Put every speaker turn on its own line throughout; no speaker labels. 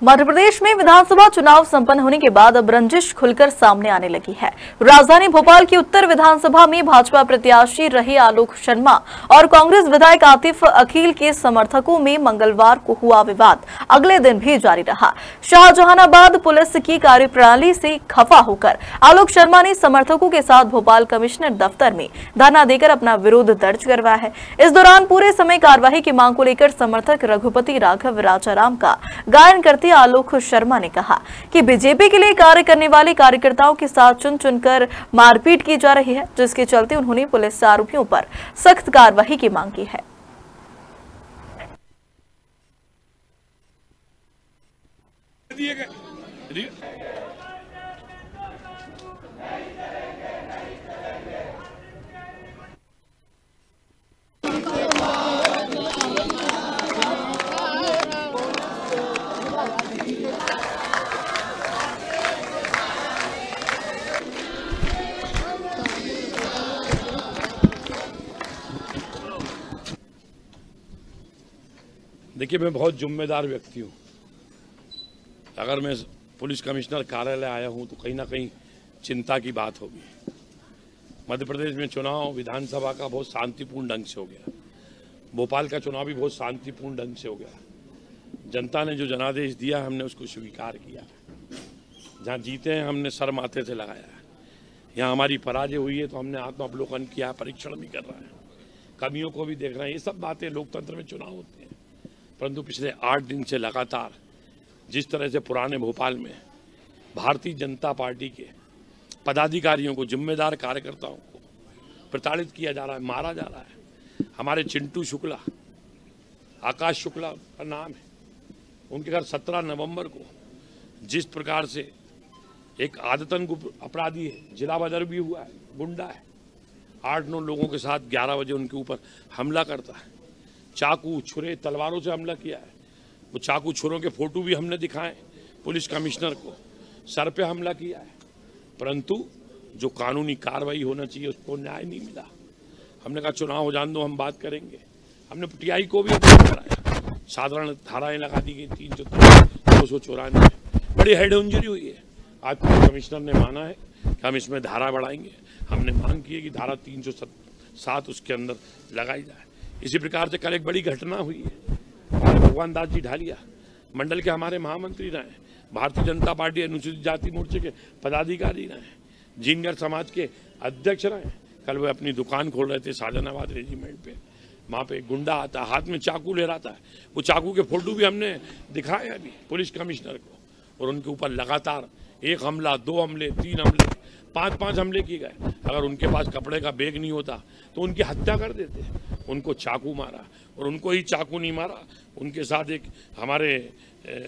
मध्य प्रदेश में विधानसभा चुनाव संपन्न होने के बाद अब रंजिश खुलकर सामने आने लगी है। राजधानी भोपाल की उत्तर विधानसभा में भाजपा प्रत्याशी रहे आलोक शर्मा और कांग्रेस विधायक आतिफ अकील के समर्थकों में मंगलवार को हुआ विवाद अगले दिन भी जारी रहा। शाहजहानाबाद पुलिस की कार्यप्रणाली से खफा होकर आलोक शर्मा ने समर्थकों के साथ भोपाल कमिश्नर दफ्तर में धरना देकर अपना विरोध दर्ज करवाया है। इस दौरान पूरे समय कार्यवाही की मांग को लेकर समर्थक रघुपति राघव राजाराम का गायन करते आलोक शर्मा ने कहा कि बीजेपी के लिए कार्य करने वाले कार्यकर्ताओं के साथ चुन चुनकर मारपीट की जा रही है, जिसके चलते उन्होंने पुलिस आरोपियों पर सख्त कार्रवाई की मांग की है।
देखिए, मैं बहुत जिम्मेदार व्यक्ति हूँ। अगर मैं पुलिस कमिश्नर कार्यालय आया हूँ तो कहीं ना कहीं चिंता की बात होगी। मध्य प्रदेश में चुनाव विधानसभा का बहुत शांतिपूर्ण ढंग से हो गया। भोपाल का चुनाव भी बहुत शांतिपूर्ण ढंग से हो गया। जनता ने जो जनादेश दिया हमने उसको स्वीकार किया। जहाँ जीते हैं हमने सर माथे से लगाया। यहाँ हमारी पराजय हुई है तो हमने आत्मावलोकन किया, परीक्षण भी कर रहा है, कमियों को भी देख रहे हैं। ये सब बातें लोकतंत्र में चुनाव होते हैं। परंतु पिछले 8 दिन से लगातार जिस तरह से पुराने भोपाल में भारतीय जनता पार्टी के पदाधिकारियों को, जिम्मेदार कार्यकर्ताओं को प्रताड़ित किया जा रहा है, मारा जा रहा है। हमारे चिंटू शुक्ला, आकाश शुक्ला का नाम है, उनके घर 17 नवंबर को जिस प्रकार से एक आदतन अपराधी है, जिला बदर भी हुआ है, गुंडा है, 8-9 लोगों के साथ 11 बजे उनके ऊपर हमला करता है, चाकू छुरे तलवारों से हमला किया है। वो चाकू छुरों के फोटो भी हमने दिखाए पुलिस कमिश्नर को। सर पे हमला किया है, परंतु जो कानूनी कार्रवाई होना चाहिए उसको न्याय नहीं मिला। हमने कहा चुनाव हो जाने दो, हम बात करेंगे। हमने टीआई को भी अपील कराया, साधारण धाराएं लगा दी गई 394, बड़ी हेड इंजरी हुई है। आज पुलिस कमिश्नर ने माना है कि हम इसमें धारा बढ़ाएंगे। हमने मांग की है कि धारा 307 उसके अंदर लगाई जाए। इसी प्रकार से कल एक बड़ी घटना हुई है। हमारे भगवान दास जी ढालिया मंडल के हमारे महामंत्री रहे, भारतीय जनता पार्टी अनुसूचित जाति मोर्चे के पदाधिकारी रहे, जिनगर समाज के अध्यक्ष रहे। कल वे अपनी दुकान खोल रहे थे शाहजहानाबाद रेजिमेंट पे। वहाँ पे एक गुंडा आता है, हाथ में चाकू ले रहा था। वो चाकू के फोटो भी हमने दिखाए अभी पुलिस कमिश्नर को। और उनके ऊपर लगातार 1 हमला, 2 हमले, 3 हमले, 5 हमले किए गए। अगर उनके पास कपड़े का बैग नहीं होता तो उनकी हत्या कर देते। उनको चाकू मारा, और उनको ही चाकू नहीं मारा, उनके साथ एक हमारे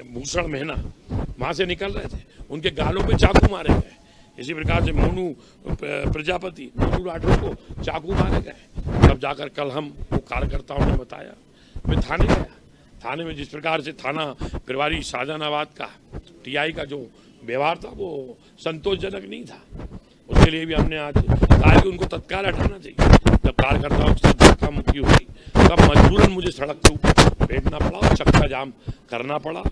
भूषण मेहना वहाँ से निकल रहे थे, उनके गालों पे चाकू मारे गए। इसी प्रकार से मोनू प्रजापति, मोनू राठौर को चाकू मारे गए। तब जाकर कल हम वो कार्यकर्ताओं ने बताया, मैं थाने गया। थाने में जिस प्रकार से थाना प्रभारी शाहजहानाबाद का टीआई का जो व्यवहार था वो संतोषजनक नहीं था। उसके लिए भी हमने आज कहा कि उनको तत्काल हटाना चाहिए। जब कार्यकर्ताओं से धक्का मुक्की हुई तब मजबूरन मुझे सड़क के ऊपर बैठना पड़ा और चक्का जाम करना पड़ा।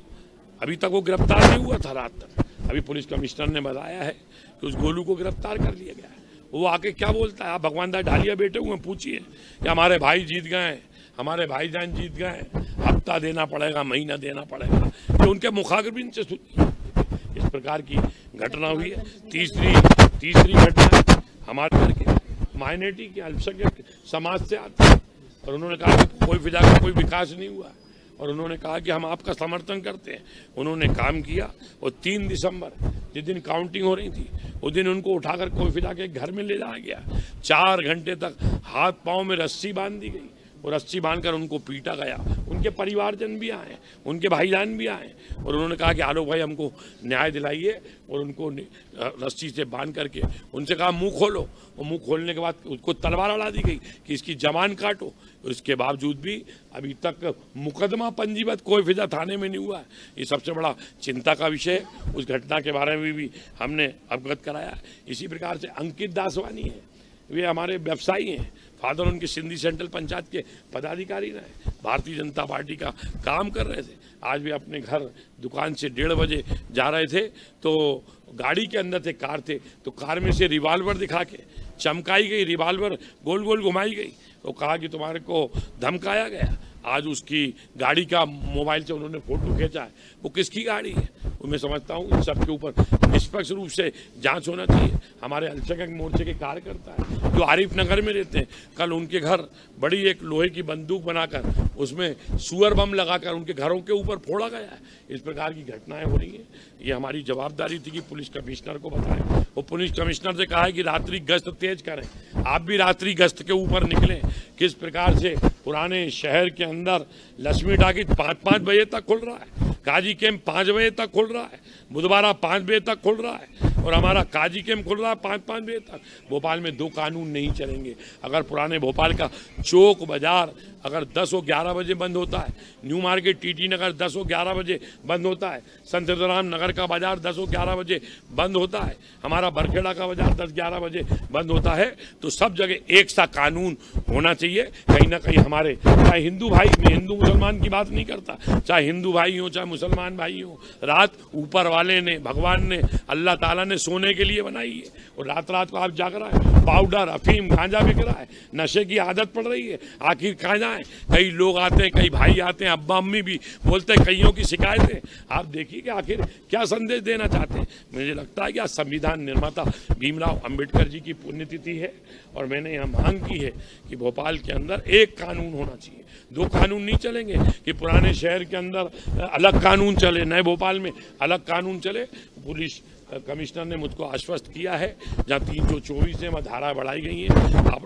अभी तक वो गिरफ्तार नहीं हुआ था रात तक। अभी पुलिस कमिश्नर ने बताया है कि उस गोलू को गिरफ्तार कर लिया गया है। वो आके क्या बोलता है, आप भगवान दास ढालिया बैठे हुए पूछिए कि हमारे भाई जीत गए, हमारे भाईजान जीत गए, हफ्ता देना पड़ेगा, महीना देना पड़ेगा। तो उनके मुखाग्रबिन से सुनिए। इस प्रकार की घटना हुई है। तीसरी घटना हमारे घर के माइनॉरिटी के अल्पसंख्यक समाज से आते हैं, और उन्होंने कहा कि कोई फिजा का कोई विकास नहीं हुआ, और उन्होंने कहा कि हम आपका समर्थन करते हैं। उन्होंने काम किया, और 3 दिसंबर जिस दिन काउंटिंग हो रही थी उस दिन उनको उठाकर कोई फिजा के घर में ले जाया गया। 4 घंटे तक हाथ पाँव में रस्सी बांध दी गई, और रस्सी बांधकर उनको पीटा गया। उनके परिवारजन भी आए, उनके भाईजान भी आए, और उन्होंने कहा कि आलोक भाई हमको न्याय दिलाइए, और उनको रस्सी से बांध करके उनसे कहा मुंह खोलो। और मुंह खोलने के बाद उसको तलवार अड़ा दी गई कि इसकी जबान काटो। और इसके बावजूद भी अभी तक मुकदमा पंजीबद्ध कोई फिजा थाने में नहीं हुआ है। ये सबसे बड़ा चिंता का विषय है। उस घटना के बारे में भी हमने अवगत कराया। इसी प्रकार से अंकित दासवानी है, वे हमारे व्यवसायी हैं, फादर उनके सिंधी सेंट्रल पंचायत के पदाधिकारी रहे, भारतीय जनता पार्टी का काम कर रहे थे। आज भी अपने घर दुकान से 1:30 बजे जा रहे थे तो गाड़ी के अंदर थे, कार थे, तो कार में से रिवाल्वर दिखा के चमकाई गई, रिवाल्वर गोल गोल घुमाई गई, तो कहा कि तुम्हारे को धमकाया गया। आज उसकी गाड़ी का मोबाइल से उन्होंने फोटो खींचा है, वो किसकी गाड़ी है? वो मैं समझता हूँ इन सबके ऊपर निष्पक्ष रूप से जांच होना चाहिए। हमारे अल्पसंख्यक मोर्चे के कार्यकर्ता है जो आरिफ नगर में रहते हैं, कल उनके घर बड़ी एक लोहे की बंदूक बनाकर उसमें सुअर बम लगाकर उनके घरों के ऊपर फोड़ा गया है। इस प्रकार की घटनाएं हो रही हैं। ये हमारी जवाबदारी थी कि पुलिस कमिश्नर को बताएं। वो पुलिस कमिश्नर से कहा है कि रात्रि गश्त तेज करें, आप भी रात्रि गश्त के ऊपर निकलें। किस प्रकार से पुराने शहर के अंदर लक्ष्मी टाकीज 5-5 बजे तक खुल रहा है, काजी कैंप 5 बजे तक खुल रहा है, बुधवारा 5 बजे तक खुल रहा है, और हमारा काजी कैंप खुल रहा है 5-5 बजे तक। भोपाल में 2 कानून नहीं चलेंगे। अगर पुराने भोपाल का चौक बाजार अगर 10 और 11 बजे बंद होता है, न्यू मार्केट टीटी नगर 10 और 11 बजे बंद होता है, संत राम नगर का बाजार 10 और 11 बजे बंद होता है, हमारा बरखेड़ा का बाजार 10-11 बजे बंद होता है, तो सब जगह एक सा कानून होना चाहिए। कहीं ना कहीं हमारे चाहे हिंदू भाई, मैं हिंदू मुसलमान की बात नहीं करता, चाहे हिंदू भाई हो चाहे मुसलमान भाई हो, रात ऊपर वाले ने, भगवान ने, अल्लाह ताला ने सोने के लिए बनाई है, और रात रात को आप जाग रहा है, पाउडर अफीम गांजा बिक रहा है, नशे की आदत पड़ रही है। आखिर कहाँ जाए? कई लोग आते हैं, कई भाई आते हैं, अब्बा अम्मी भी बोलते हैं, कईयों की शिकायतें। आप देखिए कि आखिर क्या संदेश देना चाहते हैं। मुझे लगता है कि आज संविधान निर्माता भीमराव अंबेडकर जी की पुण्यतिथि है, और मैंने यहाँ मांग की है कि भोपाल के अंदर एक कानून होना चाहिए। 2 कानून नहीं चलेंगे कि पुराने शहर के अंदर अलग कानून चले, नए भोपाल में अलग कानून चले। पुलिस कमिश्नर ने मुझको आश्वस्त किया है, जहाँ 324 में धारा बढ़ाई गई है,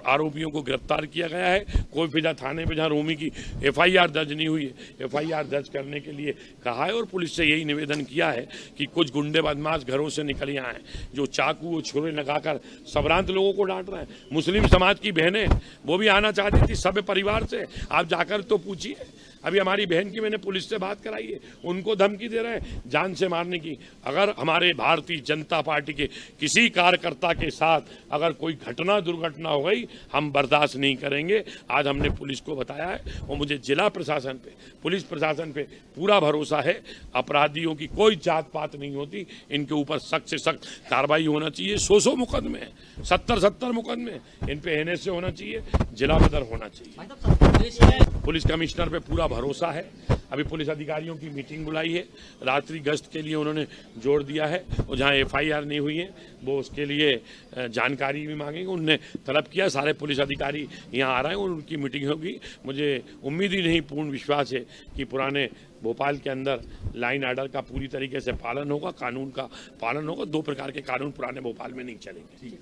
आरोपियों को गिरफ्तार किया गया है। कोई फिजा थाने पे जहाँ रोमी की FIR दर्ज नहीं हुई है, FIR दर्ज करने के लिए कहा है, और पुलिस से यही निवेदन किया है कि कुछ गुंडे बदमाश घरों से निकल आए हैं जो चाकू और छुरे लगाकर सबरांत लोगों को डांट रहे हैं। मुस्लिम समाज की बहनें वो भी आना चाहती थी सब परिवार से, आप जाकर तो पूछिए। अभी हमारी बहन की मैंने पुलिस से बात कराई है, उनको धमकी दे रहे हैं जान से मारने की। अगर हमारे भारतीय जनता पार्टी के किसी कार्यकर्ता के साथ अगर कोई घटना दुर्घटना हो गई, हम बर्दाश्त नहीं करेंगे। आज हमने पुलिस को बताया है, और मुझे जिला प्रशासन पे, पुलिस प्रशासन पे पूरा भरोसा है। अपराधियों की कोई जात पात नहीं होती, इनके ऊपर सख्त से सख्त कार्रवाई होना चाहिए। 100 मुकदमे हैं, 70 मुकदमे, इन पे NSA होना चाहिए, जिला बदर होना चाहिए। पुलिस कमिश्नर पे पूरा भरोसा है। अभी पुलिस अधिकारियों की मीटिंग बुलाई है, रात्रि गश्त के लिए उन्होंने जोर दिया है, और जहां FIR नहीं हुई है वो उसके लिए जानकारी भी मांगेंगे। उनने तलब किया, सारे पुलिस अधिकारी यहाँ आ रहे हैं और उनकी मीटिंग होगी। मुझे उम्मीद ही नहीं, पूर्ण विश्वास है कि पुराने भोपाल के अंदर लाइन आर्डर का पूरी तरीके से पालन होगा, कानून का पालन होगा। 2 प्रकार के कानून पुराने भोपाल में नहीं चलेंगे।